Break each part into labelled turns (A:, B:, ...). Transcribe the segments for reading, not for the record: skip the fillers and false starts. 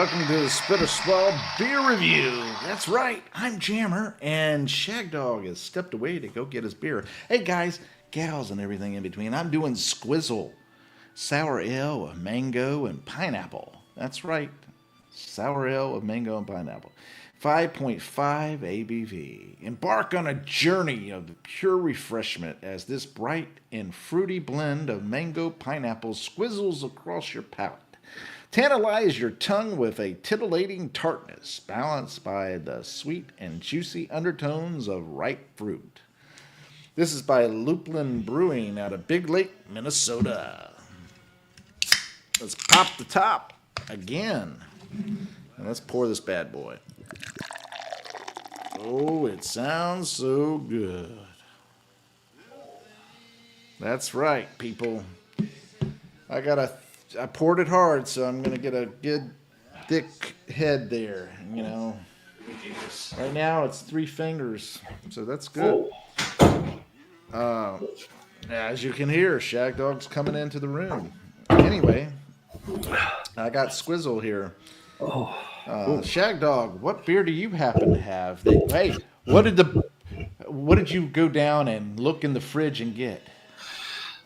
A: welcome to the TSOSBR beer review. That's right, I'm Jammer, and Shag Dog has stepped away to go get his beer. Hey guys, gals, and everything in between. I'm doing Squizzle, sour ale of mango and pineapple. That's right, sour ale of mango and pineapple. 5.5 ABV. Embark on a journey of pure refreshment as this bright and fruity blend of mango pineapple squizzles across your palate. Tantalize your tongue with a titillating tartness, balanced by the sweet and juicy undertones of ripe fruit. This is by Lupulin Brewing out of Big Lake, Minnesota. Let's pop the top again. And let's pour this bad boy. Oh, it sounds so good. That's right, people. I poured it hard, so I'm gonna get a good thick head there. You know, right now it's 3 fingers, so that's good. As you can hear, Shag Dog's coming into the room. Anyway, I got Squizzle here. Shag Dog, what beer do you happen to have? Hey, what did you go down and look in the fridge and get?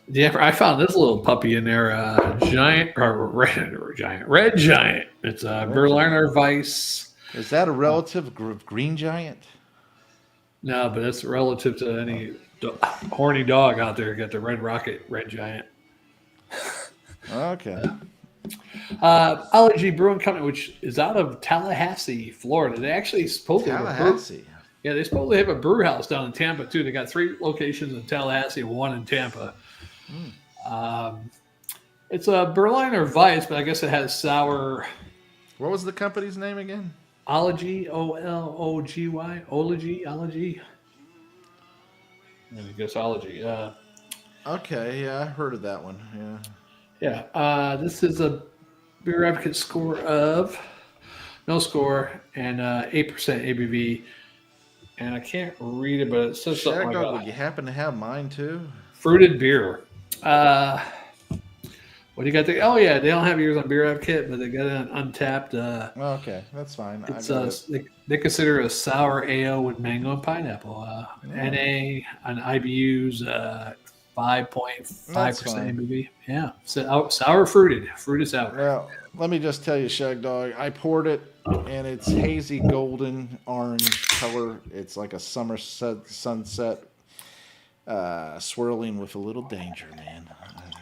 B: Yeah, I found this little puppy in there, red giant. It's a Berliner Weiss.
A: Is that a relative of Green Giant?
B: No, but it's relative to any horny dog out there. Got the Red Rocket, Red Giant.
A: Okay.
B: Ology Brewing Company, which is out of Tallahassee, Florida. They actually supposedly they supposedly have a brew house down in Tampa too. They got 3 locations in Tallahassee, 1 in Tampa. It's a Berliner Weiss, but I guess it has sour.
A: What was the company's name again?
B: Ology, Ology, Ology. I guess Ology.
A: Okay, yeah, I heard of that one. Yeah.
B: Yeah. This is a beer advocate score of no score and 8% ABV. And I can't read it, but it says something like that.
A: Would you happen to have mine too?
B: Fruited beer. What do you got there? Oh yeah, they don't have yours on Beer Advocate, but they got it on Untapped.
A: Okay, that's fine.
B: It's they consider a sour ale with mango and pineapple. NA on IBU's 5.5% ABV. Yeah, so sour fruited. Fruit is sour.
A: Well, let me just tell you, Shag Dog, I poured it, and it's hazy golden orange color. It's like a summer sunset. Swirling with a little danger, man.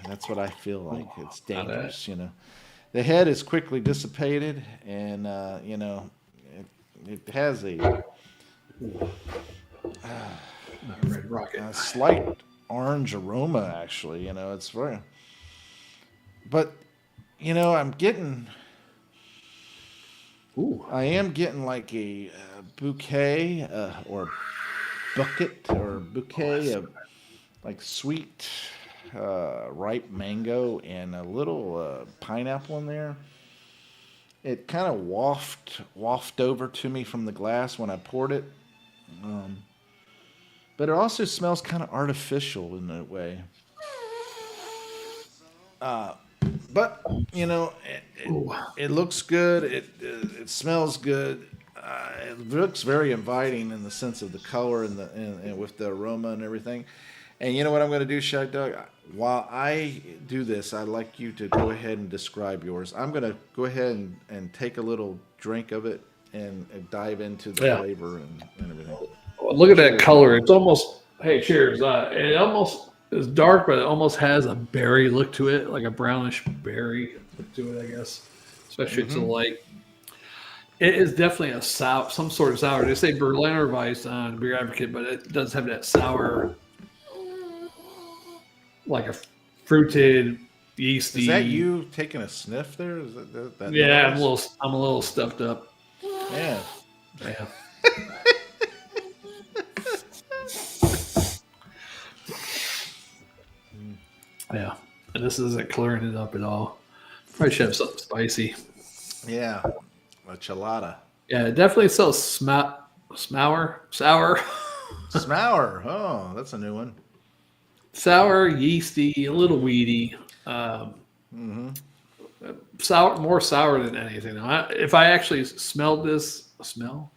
A: That's what I feel like. It's dangerous, you know. The head is quickly dissipated, and you know, it has a
B: Red Rocket,
A: a slight orange aroma. Actually, you know, it's very. But you know, I am getting like a bouquet or bucket or bouquet of like sweet ripe mango and a little pineapple in there. It kind of wafted over to me from the glass when I poured it, but it also smells kind of artificial in a way. But you know, it looks good. It smells good. It looks very inviting in the sense of the color and with the aroma and everything. And you know what I'm going to do, Shag Dog? While I do this, I'd like you to go ahead and describe yours. I'm going to go ahead and take a little drink of it and dive into the flavor and everything.
B: Look at that color. It's almost, hey, cheers. It almost is dark, but it almost has a berry look to it, like a brownish berry look to it, I guess, especially to the light. It is definitely a some sort of sour. They say Berliner Weiss on Beer Advocate, but it does have that sour, like a fruited, yeasty.
A: Is that you taking a sniff there? Is that
B: yeah, I'm a little stuffed up.
A: Yeah.
B: Yeah. Yeah, and this isn't clearing it up at all. Probably should have something spicy.
A: Yeah. A chilada.
B: Yeah, it definitely sells sour.
A: Smour. Oh, that's a new one.
B: Sour, yeasty, a little weedy. Sour, more sour than anything. If I actually smelled this, smelled,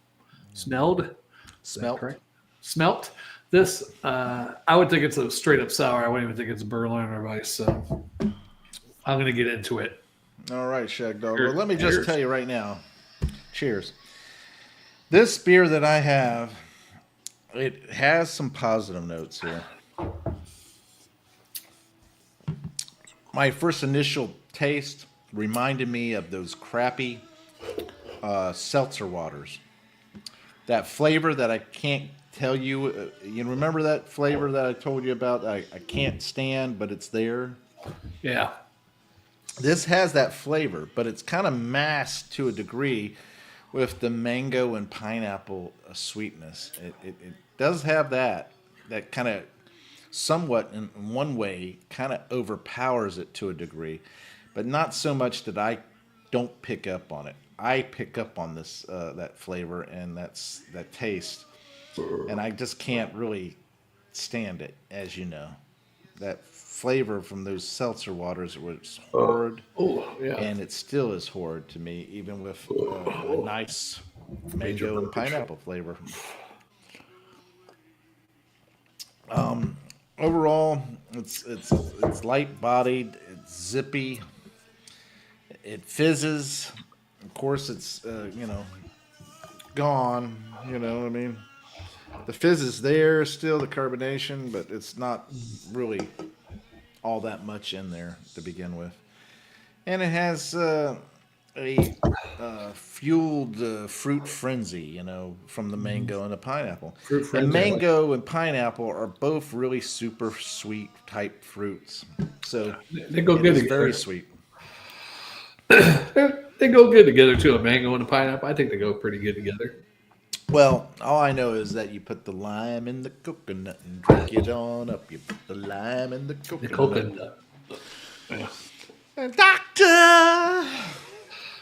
B: is that correct? Smelt this, I would think it's a straight up sour. I wouldn't even think it's Berlin or Weiss. So I'm going to get into it.
A: All right, Shag Dog. Well, let me just tell you right now. Cheers. This beer that I have, it has some positive notes here. My first initial taste reminded me of those crappy seltzer waters. That flavor that I can't tell you. You remember that flavor that I told you about? I can't stand, but it's there.
B: Yeah.
A: This has that flavor, but it's kind of masked to a degree with the mango and pineapple sweetness. It does have that kind of somewhat, in one way, kind of overpowers it to a degree, but not so much that I don't pick up on it. I pick up on this that flavor and that taste, and I just can't really stand it, as you know. That flavor from those seltzer waters was horrid, and it still is horrid to me, even with a nice mango and pineapple flavor. Overall, it's light bodied, it's zippy, it fizzes. Of course, it's gone. You know what I mean? The fizz is there still, the carbonation, but it's not really all that much in there to begin with. And it has a fueled fruit frenzy, from the mango and the pineapple. And mango and pineapple are both really super sweet type fruits. So
B: they go good together.
A: Very sweet.
B: They go good together too. A mango and a pineapple, I think they go pretty good together.
A: Well, all I know is that you put the lime in the coconut and drink it on up. You put the lime in the coconut.
B: The coconut. Yeah.
A: And Doctor!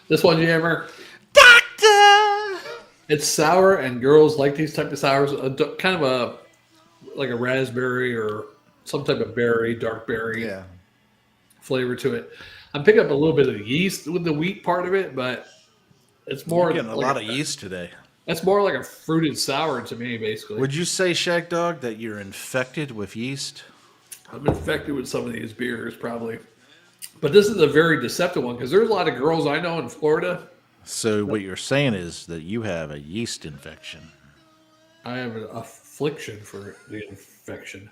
B: This one, Jammer.
A: Doctor!
B: It's sour, and girls like these type of sours. Kind of like a raspberry or some type of berry, dark berry flavor to it. I'm picking up a little bit of yeast with the wheat part of it, but it's more.
A: You're getting a lot of yeast today.
B: That's more like a fruited sour to me, basically.
A: Would you say, Shag Dog, that you're infected with yeast?
B: I'm infected with some of these beers, probably. But this is a very deceptive one because there's a lot of girls I know in Florida.
A: So what you're saying is that you have a yeast infection.
B: I have an affliction for the infection.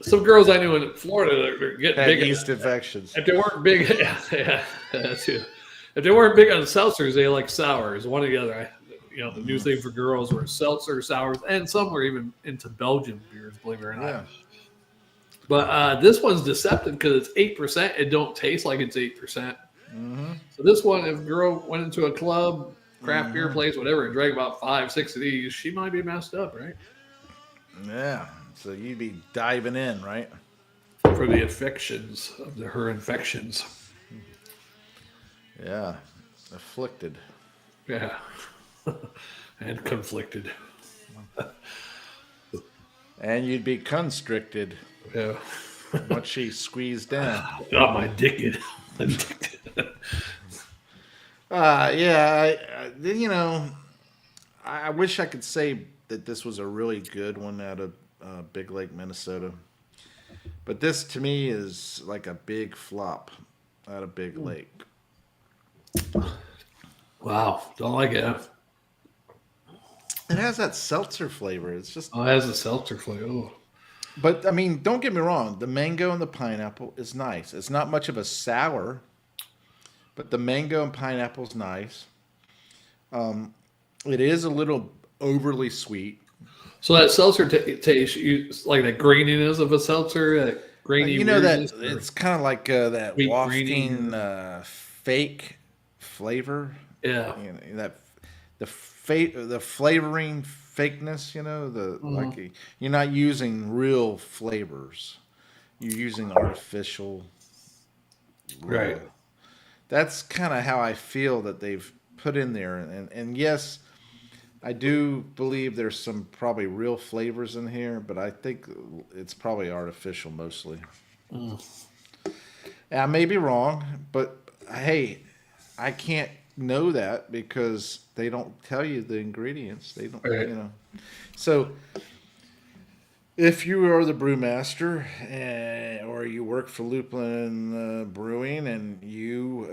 B: Some girls I knew in Florida they're getting big
A: yeast infections.
B: If they weren't big, yeah, that's it. If they weren't big on seltzers, they like sours. One or the other. The new thing for girls were seltzer, sours, and some were even into Belgian beers, believe it or not. Yeah. But this one's deceptive because it's 8%. It don't taste like it's 8%. Mm-hmm. So this one, if a girl went into a club, craft beer place, whatever, and drank about 5-6 of these, she might be messed up, right?
A: Yeah. So you'd be diving in, right?
B: For the affections of her infections.
A: Yeah. Afflicted.
B: Yeah. And conflicted.
A: And you'd be constricted.
B: Yeah.
A: Once she squeezed down.
B: Got my dick in.
A: I wish I could say that this was a really good one out of Big Lake, Minnesota. But this, to me, is like a big flop out of Big Lake.
B: Wow. Don't like it.
A: It has that seltzer flavor. It's just...
B: Oh, it has a seltzer flavor. Ooh.
A: But, I mean, don't get me wrong. The mango and the pineapple is nice. It's not much of a sour, but the mango and pineapple is nice. It is a little overly sweet.
B: So that seltzer taste, like the graininess of a seltzer, that grainy.
A: That it's kind of like that wafting fake flavor.
B: Yeah.
A: That the flavoring fakeness. Like you're not using real flavors. You're using artificial.
B: Right.
A: That's kind of how I feel that they've put in there, and yes. I do believe there's some probably real flavors in here, but I think it's probably artificial mostly. I may be wrong, but hey, I can't know that because they don't tell you the ingredients. They don't,
B: Right.
A: you know. So if you are the brewmaster or you work for Lupulin Brewing and you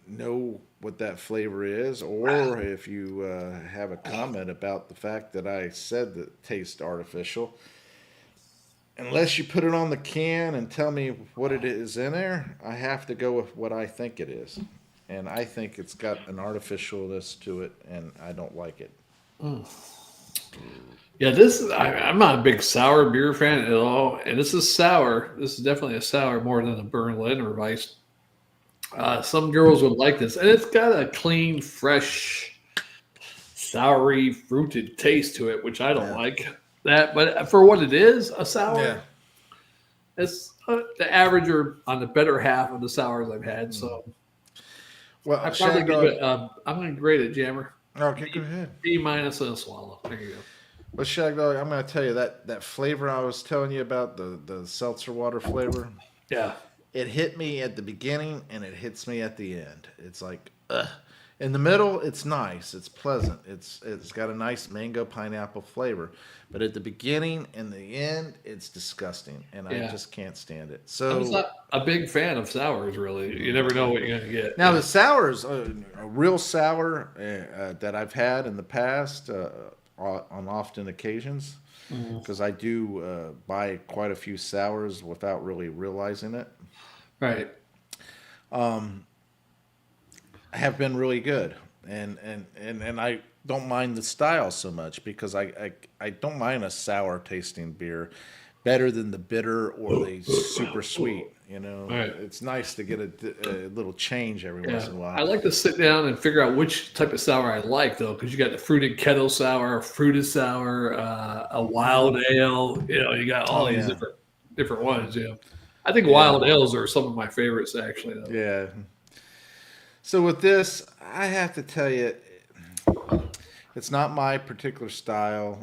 A: know what that flavor is, or if you have a comment about the fact that I said that it tastes artificial, unless you put it on the can and tell me what it is in there, I have to go with what I think it is. And I think it's got an artificialness to it, and I don't like it.
B: Yeah, I'm not a big sour beer fan at all, and this is sour. This is definitely a sour more than a Berlin or Weiss. Some girls would like this, and it's got a clean, fresh, soury, fruited taste to it, which I don't
A: Yeah.
B: like. That, but for what it is, a sour,
A: Yeah.
B: it's the average or on the better half of the sours I've had. So
A: Well,
B: I probably
A: Shag
B: give
A: Dog.
B: it. I'm going to grade it, Jammer.
A: Okay, go ahead.
B: B minus and a swallow. There you go.
A: Well, Shag Dog, I'm going to tell you that flavor I was telling you about, the seltzer water flavor,
B: Yeah,
A: it hit me at the beginning and it hits me at the end. It's like, ugh. In the middle, it's nice. It's pleasant. It's got a nice mango pineapple flavor. But at the beginning and the end, it's disgusting, and I
B: yeah.
A: just can't stand it.
B: I'm just
A: So
B: not a big fan of sours. Really, you never know what you're going to get.
A: now the sours, a real sour that I've had in the past on often occasions, because I do buy quite a few sours without really realizing it,
B: Right.
A: have been really good, and I don't mind the style so much because I don't mind a sour tasting beer better than the bitter or the super sweet. You know,
B: Right.
A: it's nice to get a little change every once
B: Yeah.
A: in a
B: I
A: while.
B: like to sit down and figure out which type of sour I like, though, because you got the fruited kettle sour, fruited sour, a wild ale. You got all
A: Oh
B: these
A: yeah,
B: different ones. Yeah. I think
A: yeah,
B: wild ales are some of my favorites, actually. Though.
A: yeah. So with this, I have to tell you, it's not my particular style.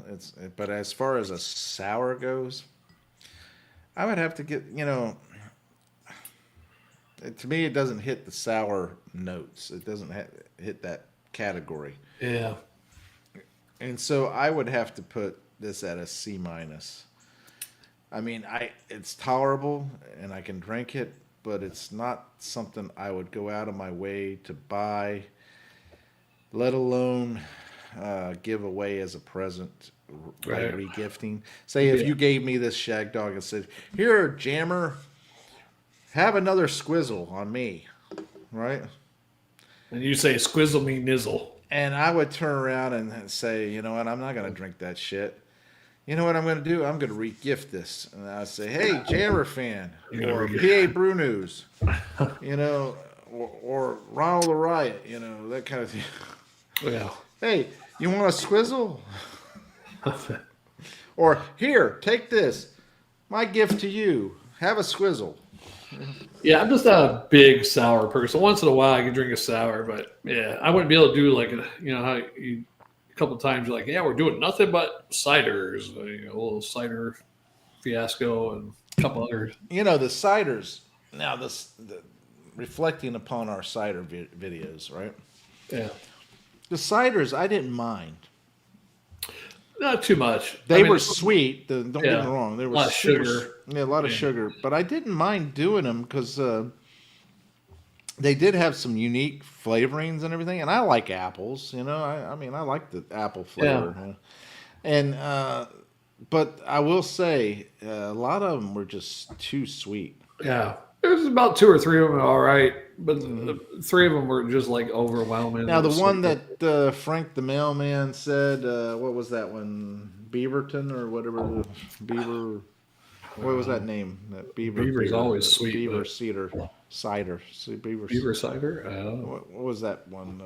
A: But as far as a sour goes, I would have to get, to me, it doesn't hit the sour notes. It doesn't hit that category.
B: Yeah.
A: And so I would have to put this at a C minus. I mean, it's tolerable and I can drink it, but it's not something I would go out of my way to buy, let alone give away as a present, like
B: Right.
A: regifting. Say if
B: Yeah.
A: you gave me this Shag Dog and said, "Here, Jammer, have another Squizzle on me," right?
B: And you say squizzle me nizzle.
A: And I would turn around and say, "You know what? I'm not going to drink that shit. You know what I'm going to do? I'm going to regift this." And I'd say, "Hey, Jammer fan,
B: You're gonna
A: or
B: regift.
A: PA Brew News, or Ronald the Riot, that kind of thing.
B: Yeah.
A: Hey, you want a Squizzle? Or here, take this. My gift to you. Have a Squizzle."
B: Yeah, I'm just not a big sour person. Once in a while, I can drink a sour, but yeah, I wouldn't be able to do like how a couple of times you're like, yeah, we're doing nothing but ciders, a little cider fiasco and a couple others.
A: The ciders. Now, reflecting upon our cider videos, right?
B: Yeah,
A: The ciders, I didn't mind.
B: not too much.
A: They were sweet. Don't get
B: Yeah.
A: me wrong. They were
B: A lot of
A: super,
B: sugar.
A: yeah, a lot of
B: Yeah.
A: sugar. But I didn't mind doing them because they did have some unique flavorings and everything. And I like apples. I mean, I like the apple flavor. And but I will say a lot of them were just too sweet.
B: Yeah, there's about two or three of them all right, but the three of them were just like overwhelming.
A: Now, the
B: It was
A: one
B: so-
A: that Frank the mailman said, what was that one? Beaverton or whatever. Beaver. What was that name? That Beaver.
B: Beaver's
A: beer,
B: always
A: that
B: sweet,
A: Beaver
B: but-
A: cider. Beaver.
B: beaver cider. I don't know.
A: What was that one?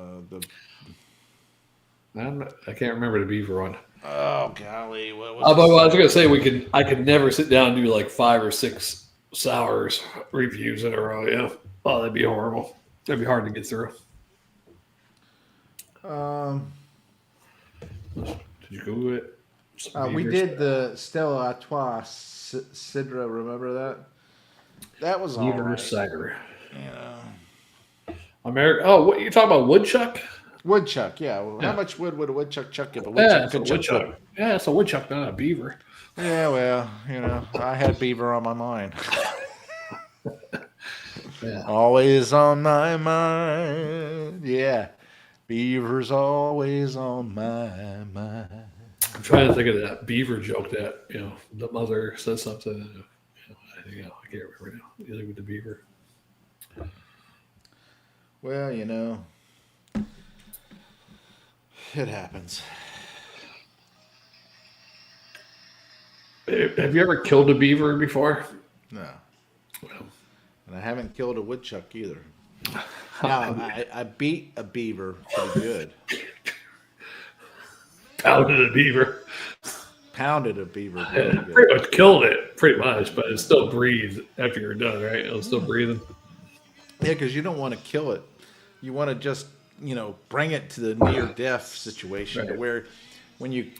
B: I can't remember the beaver one.
A: Oh golly, what was?
B: But I was gonna say I could never sit down and do like 5 or 6 sours reviews in a row. Yeah, oh, that'd be horrible. That'd be hard to get through. Did you Google it?
A: We did the Stella Artois Cidra. Remember that? That was all
B: Beaver
A: right.
B: cider.
A: Yeah.
B: What you talking about? Woodchuck?
A: Woodchuck, yeah. Well,
B: Yeah.
A: how much wood would a woodchuck chuck if a
B: Yeah,
A: woodchuck
B: it's a
A: could chuck
B: woodchuck.
A: wood?
B: Yeah, it's a woodchuck, not a beaver.
A: Yeah, well, I had beaver on my mind.
B: Yeah.
A: Always on my mind. Yeah. Beaver's always on my mind.
B: I'm trying to think of that beaver joke that the mother says something. I can't remember now. Dealing with the beaver.
A: Well, it happens.
B: Have you ever killed a beaver before?
A: No.
B: Well,
A: And I haven't killed a woodchuck either. Now, I beat a beaver pretty good.
B: pounded a beaver.
A: Pounded a beaver pretty good.
B: Pretty much killed it, pretty much, but it still breathed after you're done, right? It was still breathing.
A: Yeah, because you don't want to kill it. You want to just, bring it to the near death situation to
B: Right.
A: where when you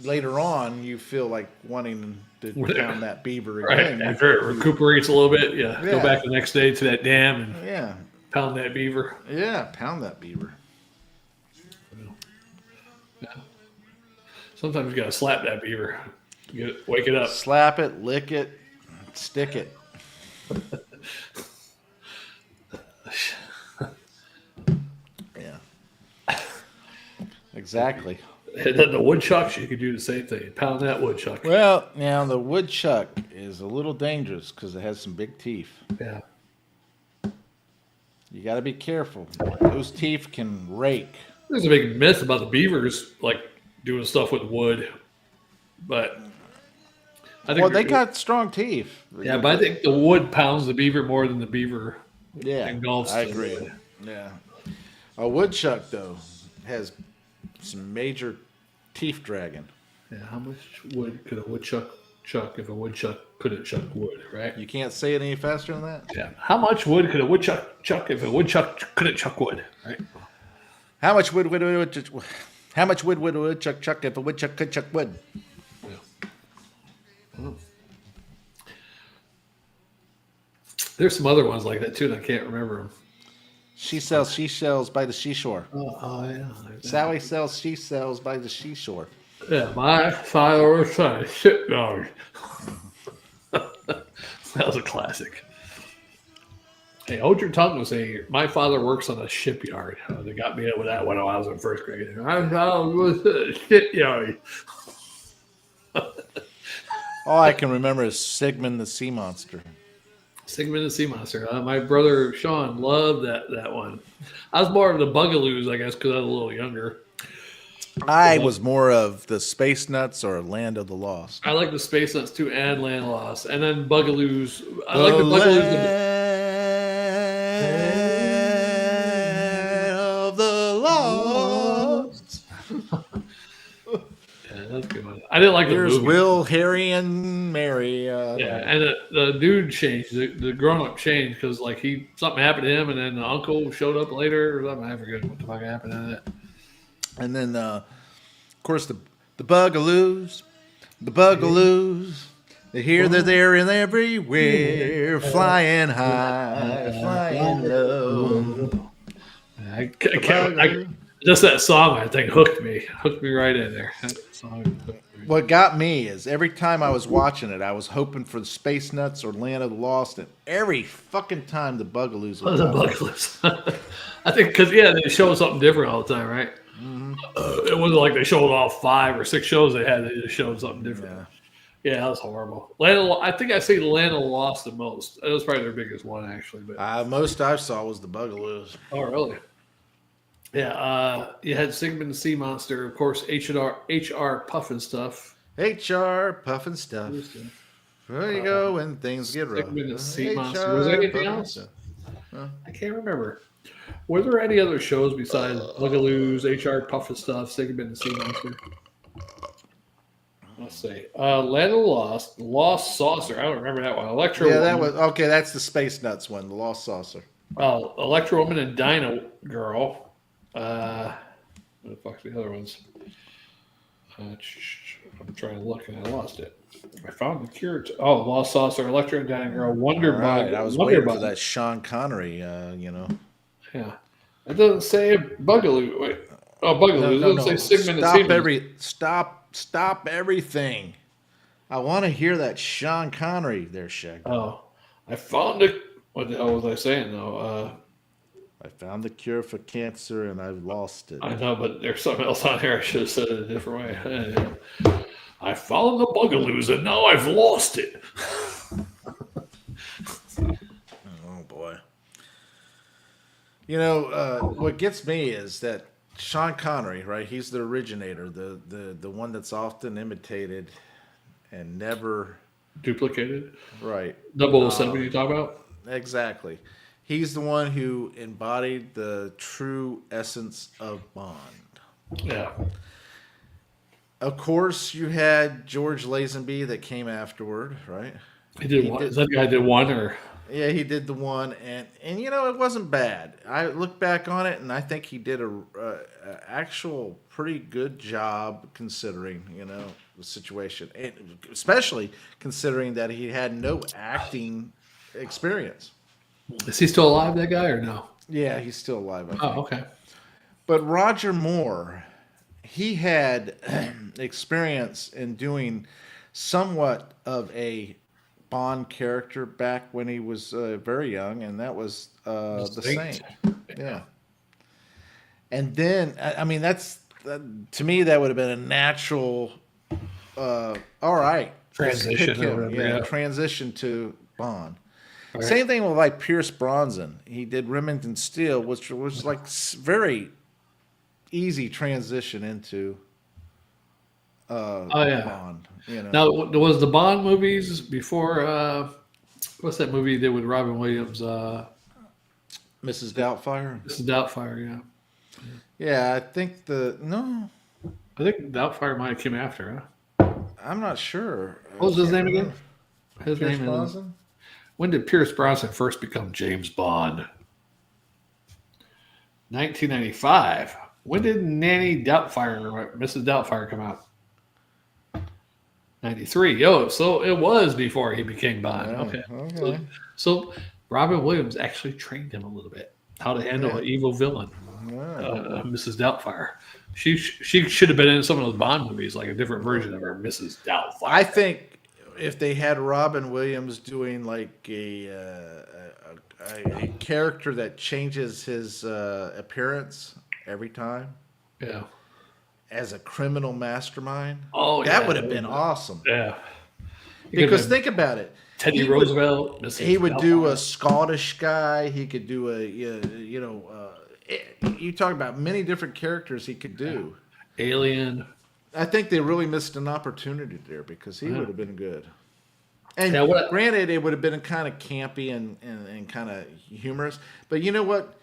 A: later on you feel like wanting to pound that beaver
B: Right.
A: again.
B: After it recuperates a little bit, go
A: Yeah.
B: back the next day to that dam and
A: Yeah.
B: pound that beaver.
A: Yeah, pound that beaver.
B: Yeah. Sometimes you gotta slap that beaver. Wake it up.
A: Slap it, lick it, stick it. Yeah. Exactly.
B: And then the woodchucks, you could do the same thing. Pound that woodchuck.
A: Well, now the woodchuck is a little dangerous because it has some big teeth.
B: Yeah.
A: You got to be careful. Those teeth can rake.
B: There's a big myth about the beavers, like doing stuff with wood, but I think
A: They got strong teeth.
B: Yeah, but I think the wood pounds the beaver more than the beaver engulfs.
A: I
B: the
A: agree.
B: wood.
A: Yeah, a woodchuck though has some major teeth dragging.
B: Yeah, how much wood could a woodchuck chuck if a woodchuck couldn't chuck wood? Right.
A: You can't say it any faster than that.
B: Yeah. How much wood could a woodchuck chuck if a woodchuck couldn't chuck wood? Right.
A: How much wood would a woodchuck chuck if a woodchuck could chuck wood?
B: There's some other ones like that too, and I can't remember them.
A: She sells seashells by the seashore.
B: Yeah.
A: Sally sells seashells by the seashore.
B: Yeah, my father was a shipyard. That was a classic. Hey, hold your tongue was saying, my father works on a shipyard. They got me up with that when I was in first grade. I thought it was a shipyard.
A: All I can remember is Sigmund the Sea Monster.
B: Sigmund the Sea Monster. My brother Sean loved that one. I was more of the Bugaloos, I guess, because I was a little younger.
A: I was more of the Space Nuts or Land of the Lost.
B: I like the Space Nuts too, and Land Lost, and then Bugaloos. I like the Bugaloos.
A: Land of the Lost.
B: Yeah, that's a good one. I didn't like the
A: There's
B: movie.
A: Will, Harry, and Mary.
B: Yeah, and the dude changed. The grown up changed because like something happened to him, and then the uncle showed up later or something. I forget what the fuck happened to that.
A: And then, of course, the Bugaloos. The Bugaloos. They're here, they're there, and everywhere. Flying high, flying low.
B: Just that song, I think, hooked me right in there. That song hooked me.
A: What got me is every time I was watching it, I was hoping for the Space Nuts or Land of the Lost, and every fucking time the Bugaloos would
B: The
A: pop up.
B: Bugaloos. I think because they show something different all the time, right?
A: Mm-hmm.
B: It wasn't like they showed off 5 or 6 shows they had. They just showed something different. Yeah, that was horrible. I think I see Land of the Lost the most. That was probably their biggest one, actually. But
A: Most I saw was the Bugaloos.
B: oh, really? Yeah. You had Sigmund the Sea Monster, of course. HR Puffin stuff.
A: HR puffin stuff. There you go when things get rough.
B: Sigmund the Sea Monster. Was there anything else?
A: Stuff.
B: I can't remember. Were there any other shows besides Bugaloos, HR Puffin stuff, Sigmund the Sea Monster? Let's see. Land of the Lost Saucer. I don't remember that one. Electro.
A: Yeah, that was okay. That's the Space Nuts one, the Lost Saucer.
B: Electro Woman and Dino Girl. What the fuck's the other ones? I'm trying to look and I lost it. I found the cure. Lost Saucer, Electro Dying Girl, Wonder
A: All
B: Bug.
A: right, I was
B: Wonder
A: waiting
B: Bug.
A: for that Sean Connery.
B: Yeah. It doesn't say Bugaloo. Wait. Oh, Bugaloo. It
A: No,
B: doesn't
A: no.
B: say Sigmund and Seaman.
A: Stop everything. I want to hear that Sean Connery there, Shag.
B: Oh. I found it. What the hell was I saying, though?
A: I found the cure for cancer and I've lost it.
B: I know, but there's something else on here. I should have said it a different way. I found the Bugaloos and now I've lost it.
A: Oh, boy. You know, what gets me is that Sean Connery, right? He's the originator, the one that's often imitated and never
B: Duplicated?
A: right.
B: 007 you talk about?
A: Exactly. He's the one who embodied the true essence of Bond.
B: Yeah.
A: Of course, you had George Lazenby that came afterward, right?
B: He did one. That guy did one, or
A: Yeah, he did the one, and you know it wasn't bad. I look back on it, and I think he did a actual pretty good job considering the situation, and especially considering that he had no acting experience.
B: is he still alive? That guy, or no?
A: Yeah, he's still alive. I think.
B: Oh, okay.
A: But Roger Moore, he had experience in doing somewhat of a Bond character back when he was very young, and that was the Saint. Yeah. And then, I mean, to me, that would have been a natural, all right.
B: Transition.
A: Pick him.
B: Or whatever,
A: Yeah, transition to Bond.
B: All right.
A: Same thing with like Pierce Bronson. He did Remington Steele, which was like very easy transition into Bond.
B: Now, was the Bond movies before? What's that movie he did with Robin Williams?
A: Mrs. Doubtfire.
B: This is Doubtfire. Yeah.
A: Yeah, I think
B: I think Doubtfire might have came after. Huh?
A: I'm not sure.
B: What was his name again? His
A: Pierce
B: name
A: Brosnan?
B: When did Pierce Brosnan first become James Bond? 1995. When did Nanny Doubtfire, Mrs. Doubtfire, come out? 93. So it was before he became Bond.
A: Yeah,
B: Okay. So Robin Williams actually trained him a little bit how to handle an evil villain, Mrs. Doubtfire. She should have been in some of those Bond movies, like a different version of her, Mrs. Doubtfire.
A: I think if they had Robin Williams doing like a character that changes his appearance every time,
B: yeah,
A: as a criminal mastermind,
B: that
A: that would have been awesome.
B: Yeah,
A: because think about it,
B: Teddy Roosevelt.
A: He would do a Scottish guy. He could do you talk about many different characters he could do.
B: Alien.
A: I think they really missed an opportunity there because he would have been good. And granted, it would have been kind of campy and kind of humorous. But you know what?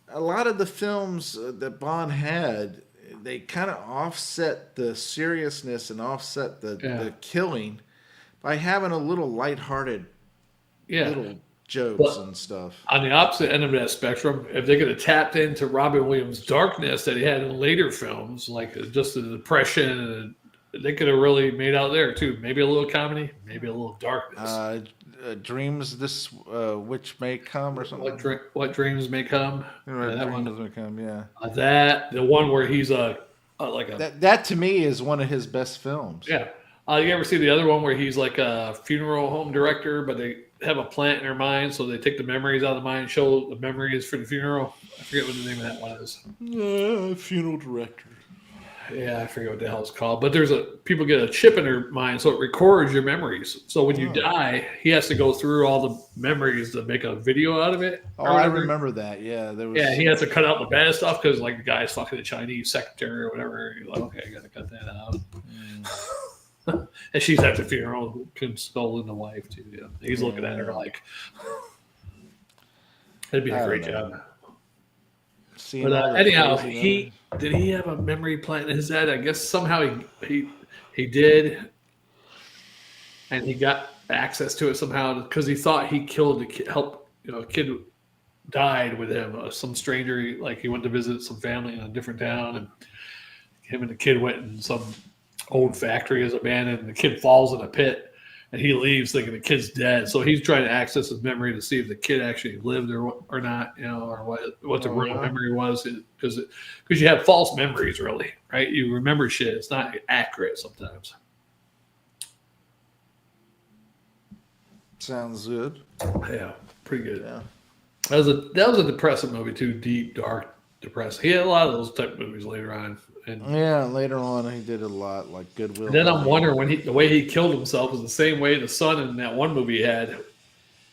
A: A lot of the films that Bond had, they kind of offset the seriousness and offset the killing by having a little lighthearted little jokes and stuff.
B: On the opposite end of that spectrum, if they could have tapped into Robin Williams' darkness that he had in later films, like just the depression, they could have really made out there too. Maybe a little comedy, maybe a little darkness.
A: Dreams which may come or something.
B: What dreams may come.
A: That one doesn't come. Yeah.
B: The one where he's
A: that to me is one of his best films.
B: Yeah. You ever see the other one where he's like a funeral home director, but they have a plant in their mind, so they take the memories out of the mind and show the memories for the funeral? I forget what the name of that one is.
A: Funeral director.
B: Yeah, I forget what the hell it's called. But people get a chip in their mind, so it records your memories. So when you die, he has to go through all the memories to make a video out of it.
A: Oh, I remember that. Yeah,
B: he has to cut out the bad stuff because like the guy's fucking the Chinese secretary or whatever. You're like, okay, I got to cut that out. And she's at the funeral, consoling the wife too. Yeah. He's looking at her like, it'd be a great job. But anyhow, did he have a memory plant in his head? I guess somehow he did, and he got access to it somehow because he thought he killed the kid. A kid died with him. Some stranger, he went to visit some family in a different town, and him and the kid went in some old factory is abandoned, and the kid falls in a pit, and he leaves thinking the kid's dead. So he's trying to access his memory to see if the kid actually lived or not, or what the real memory was, because you have false memories, really, right? You remember shit; it's not accurate sometimes.
A: Sounds good.
B: Yeah, pretty good.
A: Yeah.
B: That was a depressing movie too, deep, dark, depressing. He had a lot of those type of movies later on. And
A: yeah, later on he did a lot, like Goodwill.
B: Then I'm wondering the way he killed himself was the same way the son in that one movie had.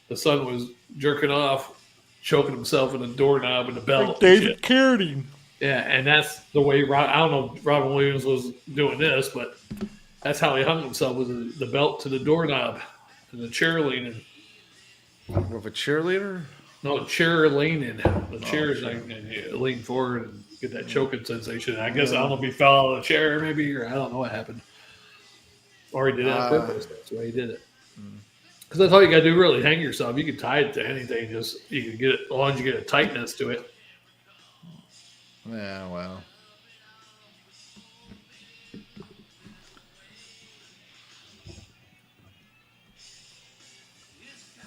B: The son was jerking off, choking himself in a doorknob and a belt.
A: Like David Carradine.
B: Yeah, and that's the way. I don't know if Robin Williams was doing this, but that's how he hung himself, with the belt to the doorknob and the chair leaning.
A: With a cheerleader?
B: No, chair leaning. The chair's like, and you lean forward and get that choking sensation. I guess I don't know if he fell out of the chair maybe, or I don't know what happened. Or he did it on purpose. That's the way he did it. Because that's all you got to do, really. Hang yourself. You can tie it to anything. Just you can get it, as long as you get a tightness to it.
A: Yeah, well.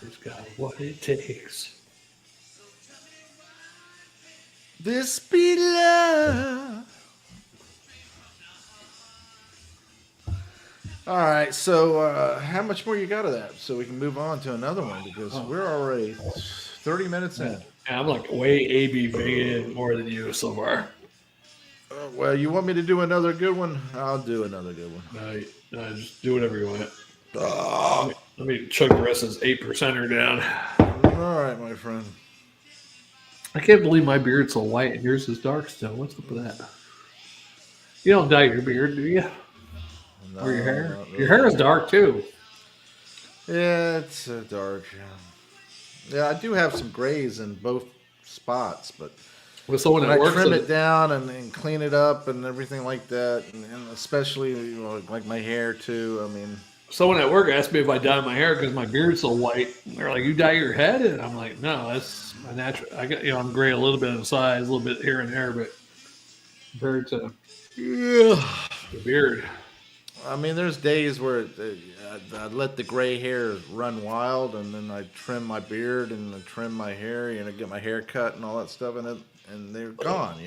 B: It's got what it takes.
A: This be love. All right, so how much more you got of that, so we can move on to another one, because we're already 30 minutes in.
B: Yeah, I'm like way ABV more than you so far.
A: Well, you want me to do another good one? I'll do another good one.
B: No, just do whatever you want. Let me chug the rest of this 8%er down.
A: All right, my friend.
B: I can't believe my beard's so white and yours is dark still. What's up with that? You don't dye your beard, do you?
A: No,
B: or your hair?
A: Really.
B: Your hair is dark too.
A: Yeah, it's dark. Yeah, I do have some grays in both spots, but
B: with someone
A: when
B: that
A: I
B: works
A: trim it down and clean it up and everything like that, and especially like my hair too. I mean,
B: someone at work asked me if I dye my hair because my beard's so white. They're like, "You dye your head?" And I'm like, "No, that's my natural. I got I'm gray a little bit on the sides, a little bit here and there, but compared to the beard."
A: I mean, there's days where I let the gray hair run wild, and then I trim my beard and I trim my hair, get my hair cut and all that stuff, and they're gone,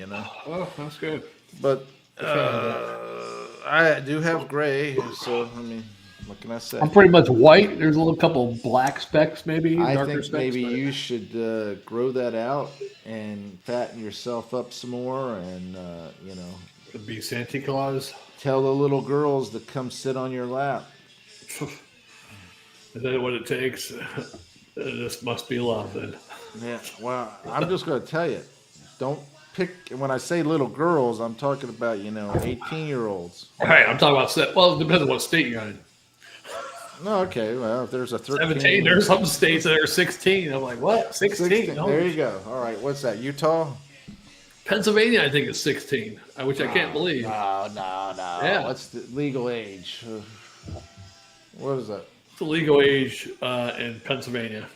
B: Oh, that's good.
A: But I do have gray, so I mean, what can I say?
B: I'm pretty much white. There's a little couple black specks, maybe.
A: I
B: darker
A: think
B: specks,
A: maybe you should grow that out and fatten yourself up some more, and
B: be Santa Claus.
A: Tell the little girls to come sit on your lap.
B: Is that what it takes? This must be love, then.
A: Yeah, well, I'm just going to tell you. Don't pick, when I say little girls, I'm talking about, 18-year-olds.
B: Right, I'm talking about, well, it depends on what state you're in.
A: No, okay, well, if there's a 13.
B: 17, there's some states that are 16. I'm like, what? 16?
A: There you go. All right, what's that, Utah?
B: Pennsylvania, I think, is 16, which I can't believe.
A: No.
B: Yeah.
A: What's the legal age? What is that?
B: It's the legal age in Pennsylvania.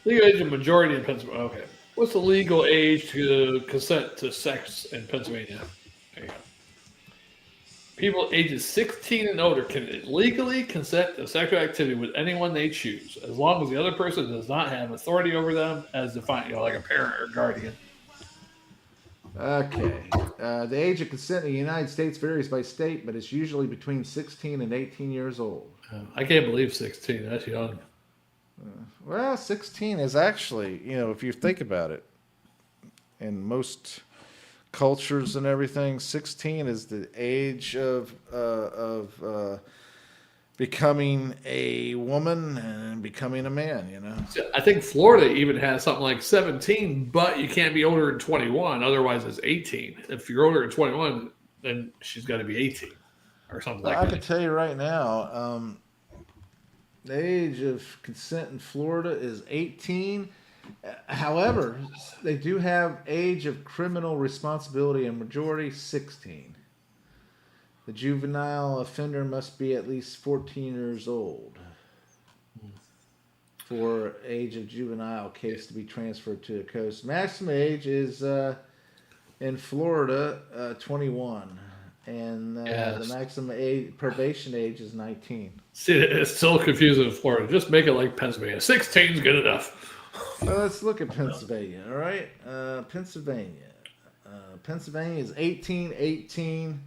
B: Legal age of majority in Pennsylvania. Okay. What's the legal age to consent to sex in Pennsylvania? There you go. People ages 16 and older can legally consent to sexual activity with anyone they choose, as long as the other person does not have authority over them as defined, like a parent or guardian.
A: Okay. The age of consent in the United States varies by state, but it's usually between 16 and 18 years old.
B: I can't believe 16. That's young.
A: Well, 16 is actually, if you think about it, in most cultures and everything, 16 is the age of becoming a woman and becoming a man,
B: I think Florida even has something like 17, but you can't be older than 21. Otherwise, it's 18. If you're older than 21, then she's got to be 18 or something like that.
A: I can tell you right now, the age of consent in Florida is 18. However, they do have age of criminal responsibility and majority 16. The juvenile offender must be at least 14 years old for age of juvenile case to be transferred to the coast. Maximum age is in Florida 21. and
B: Yes.
A: the maximum probation age is 19.
B: See, it's still confusing in Florida. Just make it like Pennsylvania. 16 is good enough.
A: Well, let's look at Pennsylvania. All right, Pennsylvania. Pennsylvania is 18, 18,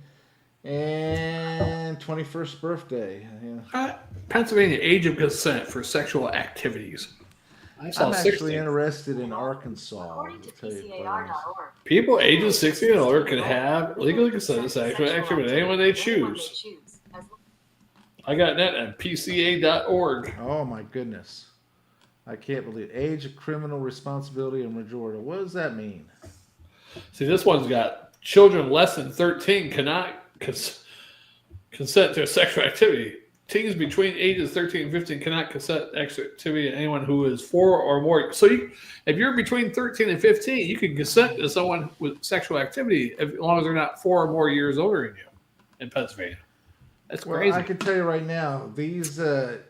A: and 21st birthday. Yeah.
B: Pennsylvania age of consent for sexual activities. I saw
A: I'm
B: 16.
A: actually interested in Arkansas.
C: According to
A: I'll tell you
C: TSOSBR.org,
B: People ages 16 and older can have legally consented sexual activity with anyone they choose. I got that at PCA.org.
A: Oh my goodness. I can't believe age of criminal responsibility and majority. What does that mean?
B: See, this one's got children less than 13 cannot consent to sexual activity. Teens between ages 13 and 15 cannot consent to sexual activity to anyone who is 4 or more. So if you're between 13 and 15, you can consent to someone with sexual activity as long as they're not 4 or more years older than you in Pennsylvania. That's crazy.
A: Well, I can tell you right now, these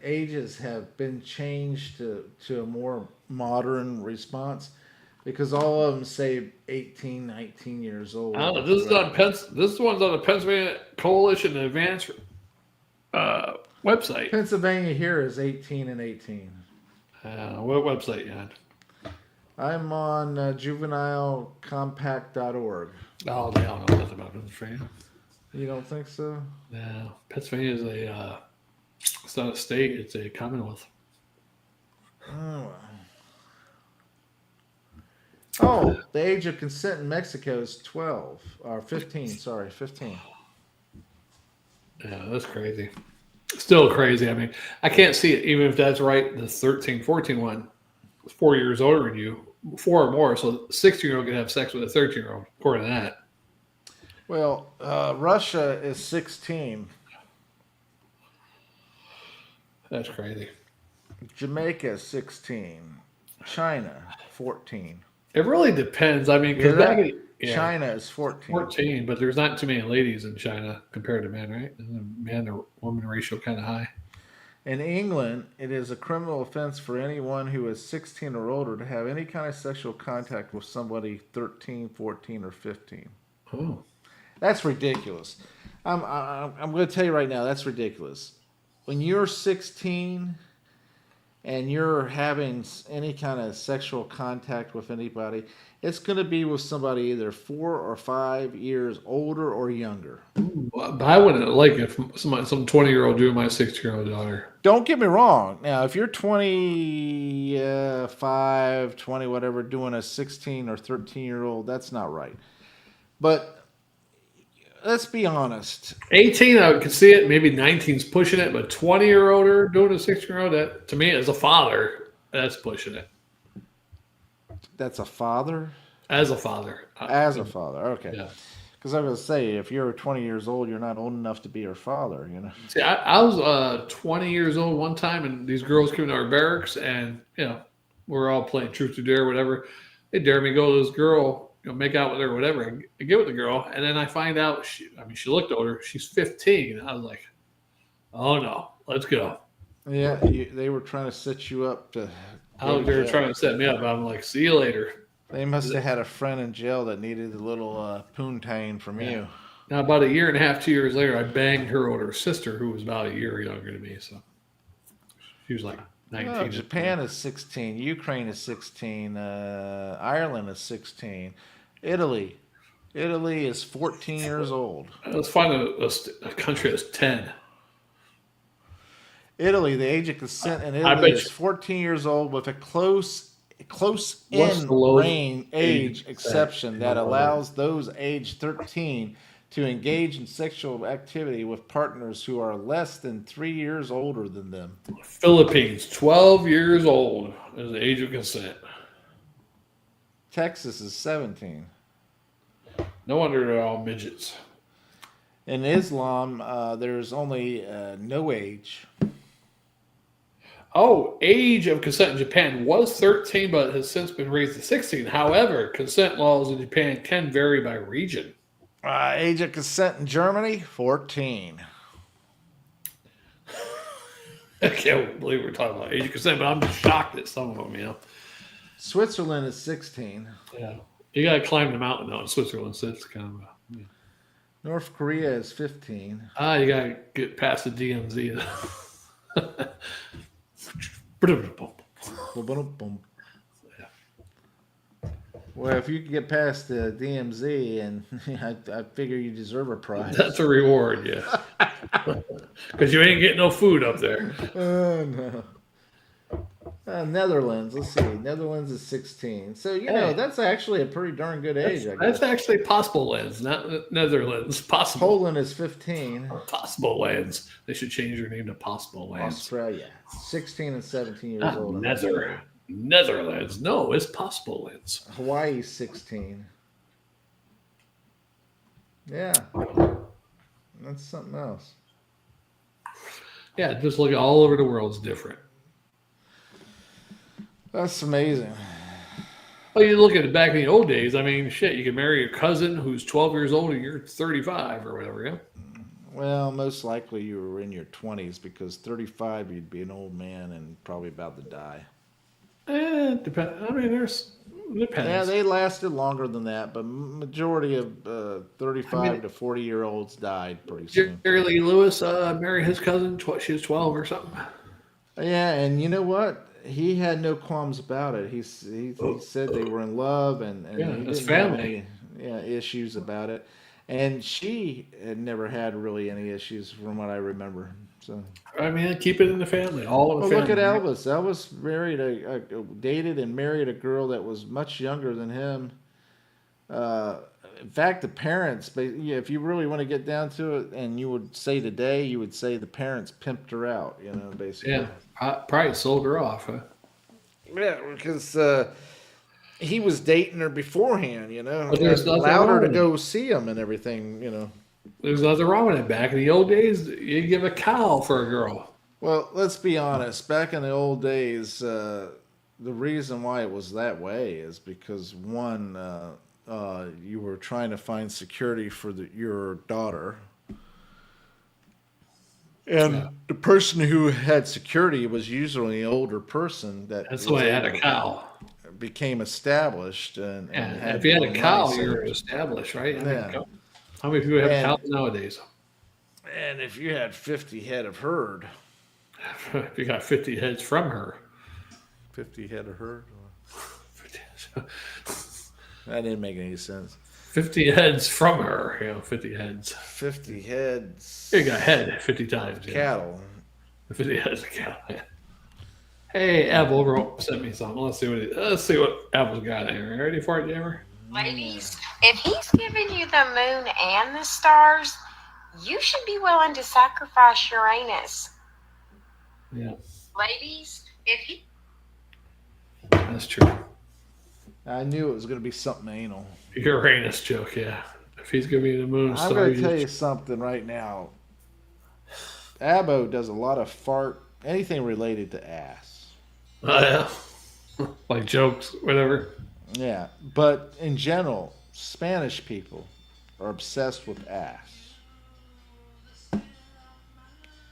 A: ages have been changed to a more modern response because all of them say 18, 19 years old.
B: I don't know. This is on This one's on the Pennsylvania Coalition Advance website.
A: Pennsylvania here is 18 and 18.
B: What website you on?
A: I'm on juvenilecompact.org.
B: Oh, they don't know nothing about Pennsylvania.
A: You don't think so?
B: No, Pennsylvania is it's not a state; it's a commonwealth.
A: Oh, the age of consent in Mexico is 12 or 15. Sorry, 15.
B: Yeah, that's crazy. Still crazy. I mean, I can't see it, even if that's right. The 13, 14 one is 4 years older than you, 4 or more. So a 16-year-old can have sex with a 13-year-old, according to that.
A: Well, Russia is 16.
B: That's crazy.
A: Jamaica is 16. China, 14.
B: It really depends. I mean, because
A: China is 14.
B: 14, but there's not too many ladies in China compared to men, right? And the man to woman ratio kind of high.
A: In England, it is a criminal offense for anyone who is 16 or older to have any kind of sexual contact with somebody 13, 14, or 15.
B: Oh.
A: That's ridiculous. I'm going to tell you right now, that's ridiculous. When you're 16 and you're having any kind of sexual contact with anybody, it's going to be with somebody either 4 or 5 years older or younger.
B: But I wouldn't like if some 20-year-old doing my 16-year-old daughter.
A: Don't get me wrong. Now, if you're 25, 20, whatever, doing a 16 or 13-year-old, that's not right. But let's be honest.
B: 18, I could see it. Maybe 19's pushing it, but 20-year-old doing a 16-year-old, that to me as a father, that's pushing it.
A: That's a father?
B: As a father.
A: As a father, okay.
B: Yeah.
A: Because I was going to say, if you're 20 years old, you're not old enough to be her father, you know?
B: See, I was 20 years old one time, and these girls came to our barracks, and, we're all playing truth or dare, whatever. They dare me to go to this girl, make out with her, whatever. I get with the girl, and then I find out, she looked older. She's 15. I was like, oh, no, let's go.
A: Yeah, they were trying to set you up to...
B: I was there trying to set me up. I'm like, see you later.
A: They must have had a friend in jail that needed a little poontang from you.
B: Now, about a year and a half, 2 years later, I banged her older sister, who was about a year younger than me. So she was like 19.
A: Well, Japan is 16. Ukraine is 16. Ireland is 16. Italy is 14 years old.
B: Let's find a country that's 10.
A: Italy, the age of consent in Italy is 14 years old with a close-in range age exception that allows those aged 13 to engage in sexual activity with partners who are less than 3 years older than them.
B: Philippines, 12 years old is the age of consent.
A: Texas is 17.
B: No wonder they're all midgets.
A: In Islam, there's only no age.
B: Oh, age of consent in Japan was 13, but has since been raised to 16. However, consent laws in Japan can vary by region.
A: Age of consent in Germany, 14.
B: I can't believe we're talking about age of consent, but I'm just shocked at some of them,
A: Switzerland is 16.
B: Yeah. You got to climb the mountain, though, in Switzerland, so it's kind of...
A: North Korea is 15.
B: You gotta get past the DMZ.
A: Boom, boom, boom. Well, if you can get past the DMZ, and I figure you deserve a prize.
B: That's a reward, yeah. Because you ain't getting no food up there.
A: No. Netherlands. Let's see. Netherlands is 16. So you know that's actually a pretty darn good age. I guess.
B: That's actually possible lands, not Netherlands. Possible.
A: Poland is 15.
B: Possible lands. They should change their name to possible lands.
A: Australia, 16 and 17 years old.
B: Netherlands. No, it's possible lands.
A: Hawaii, 16. Yeah, that's something else.
B: Yeah, just look all over the world is different.
A: That's amazing.
B: Well, you look at it back in the old days. I mean, shit, you could marry your cousin who's 12 years old and you're 35 or whatever, yeah?
A: Well, most likely you were in your 20s because 35 you'd be an old man and probably about to die.
B: Depends. I mean, depends.
A: Yeah, they lasted longer than that, but majority of 35 to 40-year-olds died pretty soon.
B: Jerry Lee Lewis married his cousin. She was 12 or something.
A: Yeah, and you know what? He had no qualms about it. He said they were in love, and he
B: his
A: didn't
B: family.
A: have any issues about it. And she had never had really any issues, from what I remember. So
B: I mean, keep it in the family. All in the
A: well,
B: family.
A: look at Elvis. Elvis married dated and married a girl that was much younger than him. In fact, the parents, if you really want to get down to it, and you would say today, you would say the parents pimped her out, basically.
B: Yeah, probably sold her off, huh?
A: Yeah, because he was dating her beforehand,
B: But there's nothing
A: allowed her
B: wrong
A: to
B: with
A: go see him and everything.
B: There's nothing wrong with it. Back in the old days, you'd give a cow for a girl.
A: Well, let's be honest. Back in the old days, the reason why it was that way is because, one, you were trying to find security for your daughter. And the person who had security was usually an older person.
B: That's why I had a cow.
A: Became established. And
B: if you had a cow, you were established, right?
A: Yeah.
B: How many people have cows nowadays?
A: And if you had 50 head of herd.
B: If you got 50 heads from her.
A: 50 head of herd? That didn't make any sense.
B: 50 heads from her, 50 heads.
A: 50 heads.
B: You got head 50 times.
A: Cattle.
B: 50 heads of cattle. Yeah. Hey, Apple sent me something. Let's see what Apple's got here. Ready for it, Jammer?
C: Ladies, if he's giving you the moon and the stars, you should be willing to sacrifice Uranus.
B: Yeah.
C: Ladies, if he...
B: That's true.
A: I knew it was going to be something anal.
B: Uranus joke, yeah. If he's giving you the moon and
A: I'm
B: stars...
A: going to tell you something right now. Abbo does a lot of anything related to ass.
B: Oh, yeah. Like jokes, whatever.
A: Yeah, but in general, Spanish people are obsessed with ass.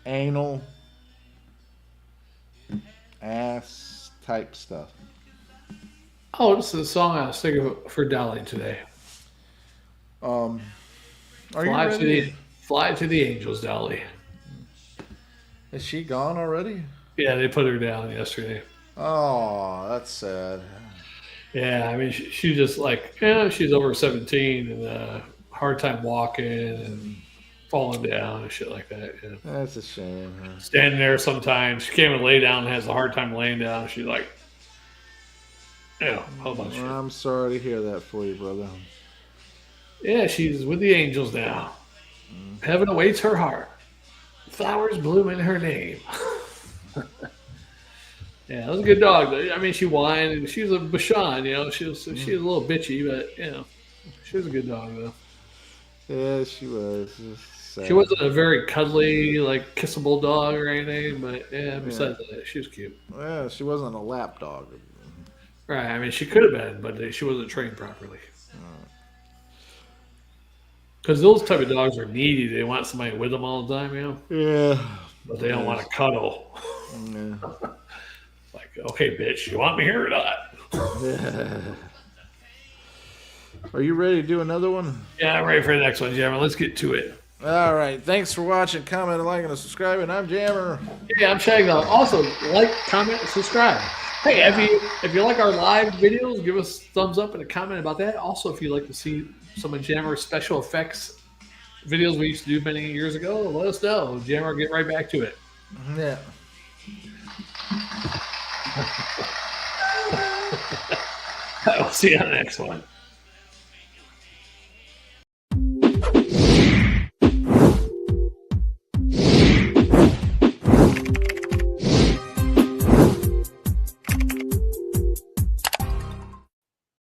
A: Anal, ass type stuff.
B: Oh, this is a song I was thinking of for Dolly today.
A: Are you ready?
B: Fly to the Angels, Dolly.
A: Is she gone already?
B: Yeah, they put her down yesterday.
A: Oh, that's sad.
B: Yeah, I mean, she just she's over 17 and hard time walking and falling down and shit like that. Yeah.
A: That's a shame. Huh?
B: Standing there sometimes. She can't even lay down and has a hard time laying down. She's like, a whole bunch of shit.
A: I'm sorry to hear that for you, brother.
B: Yeah, she's with the Angels now. Heaven awaits her heart. Flowers bloom in her name. Yeah, it was a good dog. I mean, she whined and she was a Bashan, she was a little bitchy, but she was a good dog though.
A: Yeah, she was.
B: She wasn't a very cuddly, kissable dog or anything, but besides that, she was cute.
A: Well, she wasn't a lap dog.
B: Right, I mean, she could have been, but she wasn't trained properly. Because those type of dogs are needy. They want somebody with them all the time,
A: Yeah.
B: But they don't want to cuddle.
A: Yeah.
B: Okay, bitch, you want me here or not?
A: Are you ready to do another one?
B: Yeah, I'm ready for the next one, Jammer. Let's get to it.
A: All right. Thanks for watching, commenting, liking, and subscribing. I'm Jammer.
B: Yeah, I'm Shag Dog. Also, like, comment, and subscribe. Hey, if you like our live videos, give us a thumbs up and a comment about that. Also, if you'd like to see some of Jammer's special effects videos we used to do many years ago, let us know. Jammer will get right back to it.
A: Yeah.
B: I'll see you on the next one.